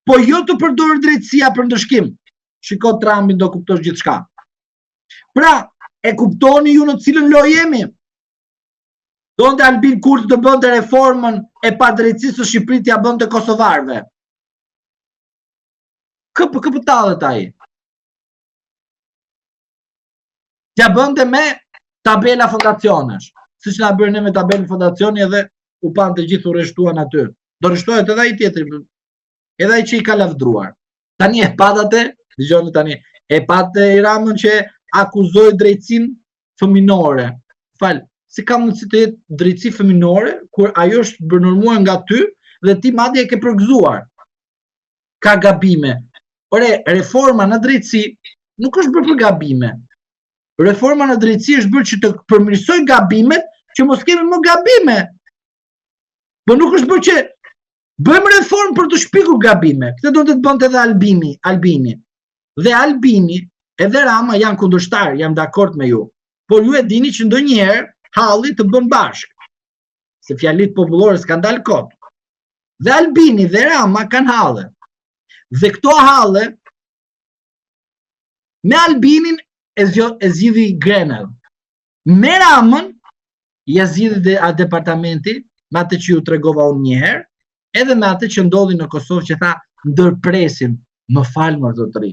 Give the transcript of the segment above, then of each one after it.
po jo të përdorë drejtësia për ndëshkim. Shiko Trumpin do kuptosh gjithçka. Pra, e kuptoni ju në cilën lojë jemi. Donte Albin Kurti të bënte reformën e padrejtësisë së Shqipërisë t'ia bënte kosovarëve. Kë tallet ai? T'ia bënte me tabela fondacionesh. Siç na bërë ne me tabelën fondacioni edhe u pan të gjithë u rreshtuan aty. Do rreshtohet edhe ai tjetri. Edhe ai që i ka lavdruar. Tani e patate, dëgjoni tani, e patë Ramën që akuzoi drejtësinë fëminore. Si ka mundësi të jetë drejtësi fëminore kur ajo është bërnormuar nga ty dhe ti madje e ke përgëzuar. Ka gabime. Ore, reforma në drejtësi nuk është bërë për gabime. Reforma në drejtësi është bërë që të përmirësoj gabimet që mos kemi më gabime. Po nuk është bërë që bëjmë reformë për të shpikur gabime. Këtë do të bënte edhe Albini. Dhe Albini edhe Rama janë kundërshtar, jam dakord me ju. Por ju e dini që ndonjëherë halli të bën bashkë. Se fjalit popullore s'kan dalë kot. Dhe Albini dhe Rama kanë halle. Dhe këto halle me Albinin e zgjidhi Grenell. Me Ramën ja zgjidhi departamenti, me atë që ju tregova unë një herë, edhe me atë që ndodhi në Kosovë që tha ndërpresim, më falë më zotëri.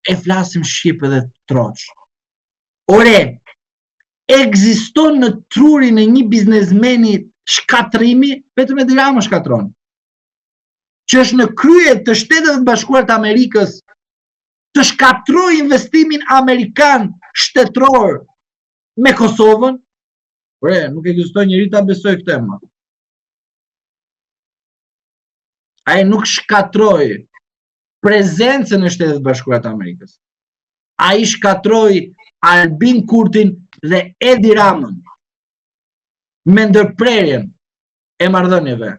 E flasim shqip edhe troç. Ore, ekziston në trurin e një biznesmeni shkatrimi, vetëm Edi Rama shkatron. Që është në krye të Shtetet Bashkuara të Amerikës, të shkatroj investimin amerikan shtetëror me Kosovën. Ore, nuk ekziston njëri ta besoj këtë më. Ai nuk shkatroi prezencën e Shtetet Bashkuara të Amerikës. Ai shkatroi Albin Kurtin dhe Edi Ramën me ndërprerjen e marrëdhënieve.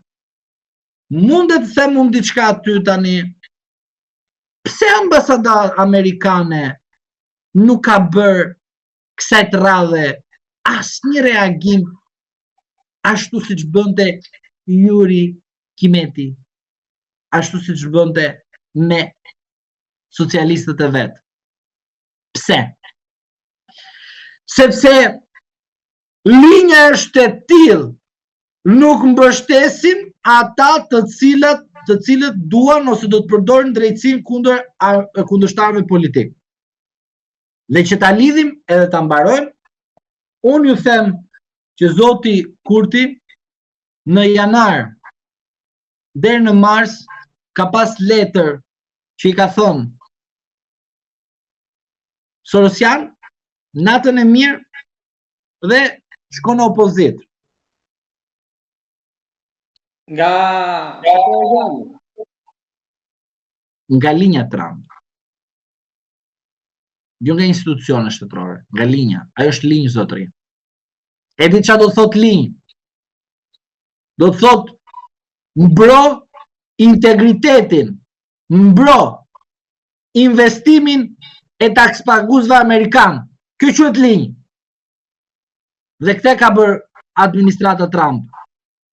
Mundet të them unë diçka aty tani? Pse ambasada amerikane nuk ka bërë kësaj radhe asnjë reagim ashtu siç bënte Yuri Kimeti, ashtu siç bënte me socialistët e vet? Pse? Sepse linja është e tillë, nuk mbështesim ata të cilët duan ose do të përdorin drejtësinë kundër kundërshtarëve politik. Dhe që ta lidhim edhe ta mbarojmë, unë ju them që zoti Kurti në janar deri në mars ka pas letër që i ka thonë Sorosian, natën e mirë dhe shkon në opozit. Nga linja Trump. Jo nga institucione shtetërore, nga linja. Ajo është linjë zotëri. E di çfarë do thot linjë? Do të thot mbro integritetin, mbro investimin e takspaguesve amerikan. Kjo quhet linjë. Dhe këtë ka bërë administrata Trump.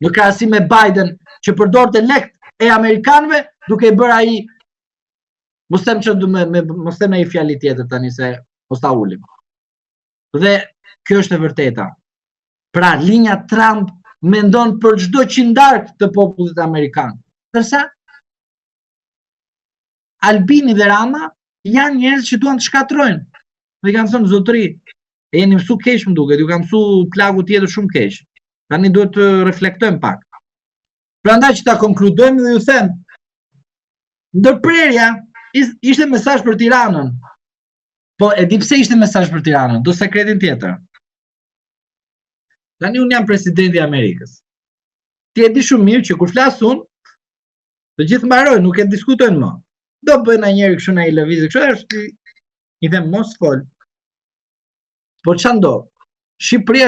Në krahasim me Biden që përdorte lekt e amerikanëve duke i bërë ai mos them ai fjalë tjetër tani se mos ta ulim. Dhe kjo është e vërteta. Pra linja Trump mendon për çdo qindark të popullit amerikan. Ndërsa Albini dhe Rama janë njerëz që duan të shkatrojnë. Dhe kanë thënë zotëri, e jeni mësu keq më duket, ju kam mësu plagu tjetër shumë keq. Tani duhet të reflektojmë pak. Prandaj që ta konkludojmë dhe ju them, ndërprerja ishte mesazh për Tiranën. Po e di pse ishte mesazh për Tiranën, do sekretin tjetër. Tani unë jam presidenti i Amerikës. Ti e di shumë mirë që kur flas unë, të gjithë mbarojnë, nuk e diskutojnë më. Do bëjnë njëri kështu na i lëvizë, kështu është i them mos fol. Po ç'ndo? Shqipëria